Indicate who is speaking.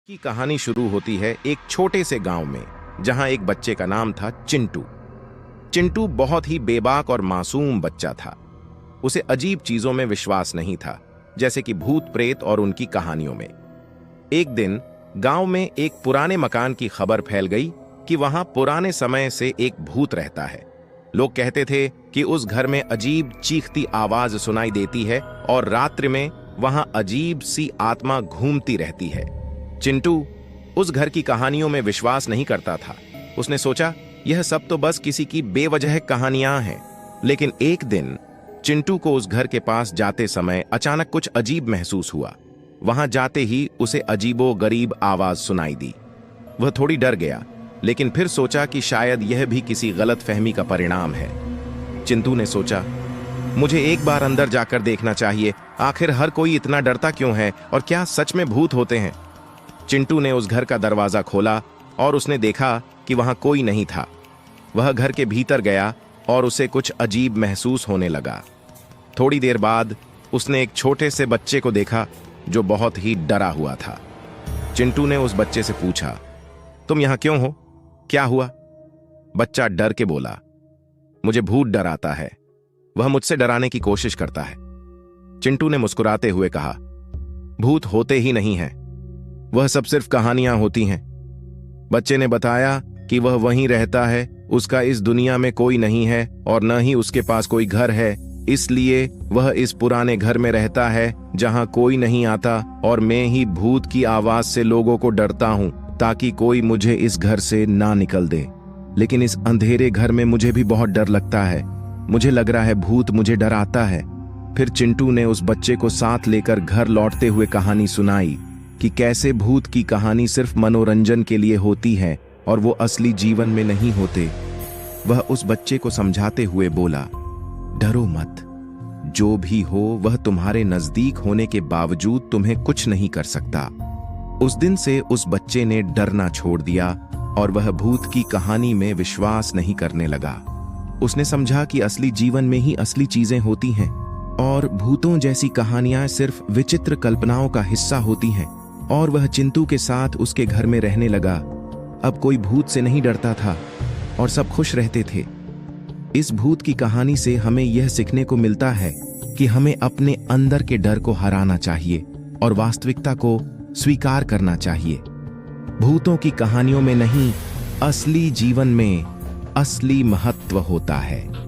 Speaker 1: की कहानी शुरू होती है एक छोटे से गांव में, जहां एक बच्चे का नाम था चिंटू। चिंटू बहुत ही बेबाक और मासूम बच्चा था। उसे अजीब चीजों में विश्वास नहीं था, जैसे कि भूत प्रेत और उनकी कहानियों में। एक दिन गांव में एक पुराने मकान की खबर फैल गई कि वहां पुराने समय से एक भूत रहता है। लोग कहते थे कि उस घर में अजीब चीखती आवाज सुनाई देती है और रात्रि में वहां अजीब सी आत्मा घूमती रहती है। चिंटू उस घर की कहानियों में विश्वास नहीं करता था। उसने सोचा यह सब तो बस किसी की बेवजह कहानियां हैं। लेकिन एक दिन चिंटू को उस घर के पास जाते समय अचानक कुछ अजीब महसूस हुआ। वहां जाते ही उसे अजीबो गरीब आवाज सुनाई दी। वह थोड़ी डर गया, लेकिन फिर सोचा कि शायद यह भी किसी गलत फहमी का परिणाम है। चिंटू ने सोचा, मुझे एक बार अंदर जाकर देखना चाहिए। आखिर हर कोई इतना डरता क्यों है और क्या सच में भूत होते हैं? चिंटू ने उस घर का दरवाजा खोला और उसने देखा कि वहां कोई नहीं था। वह घर के भीतर गया और उसे कुछ अजीब महसूस होने लगा। थोड़ी देर बाद उसने एक छोटे से बच्चे को देखा जो बहुत ही डरा हुआ था। चिंटू ने उस बच्चे से पूछा, तुम यहां क्यों हो? क्या हुआ? बच्चा डर के बोला, मुझे भूत डराता है। वह मुझसे डराने की कोशिश करता है। चिंटू ने मुस्कुराते हुए कहा, भूत होते ही नहीं हैं, वह सब सिर्फ कहानियां होती हैं। बच्चे ने बताया कि वह वहीं रहता है, उसका इस दुनिया में कोई नहीं है और न ही उसके पास कोई घर है, इसलिए वह इस पुराने घर में रहता है जहां कोई नहीं आता और मैं ही भूत की आवाज से लोगों को डरता हूं ताकि कोई मुझे इस घर से ना निकल दे। लेकिन इस अंधेरे घर में मुझे भी बहुत डर लगता है। मुझे लग रहा है भूत मुझे डराता है। फिर चिंटू ने उस बच्चे को साथ लेकर घर लौटते हुए कहानी सुनाई कि कैसे भूत की कहानी सिर्फ मनोरंजन के लिए होती है और वो असली जीवन में नहीं होते। वह उस बच्चे को समझाते हुए बोला, डरो मत, जो भी हो वह तुम्हारे नजदीक होने के बावजूद तुम्हें कुछ नहीं कर सकता। उस दिन से उस बच्चे ने डरना छोड़ दिया और वह भूत की कहानी में विश्वास नहीं करने लगा। उसने समझा कि असली जीवन में ही असली चीजें होती हैं और भूतों जैसी कहानियां सिर्फ विचित्र कल्पनाओं का हिस्सा होती हैं। और वह चिंटू के साथ उसके घर में रहने लगा। अब कोई भूत से नहीं डरता था और सब खुश रहते थे। इस भूत की कहानी से हमें यह सीखने को मिलता है कि हमें अपने अंदर के डर को हराना चाहिए और वास्तविकता को स्वीकार करना चाहिए। भूतों की कहानियों में नहीं, असली जीवन में असली महत्व होता है।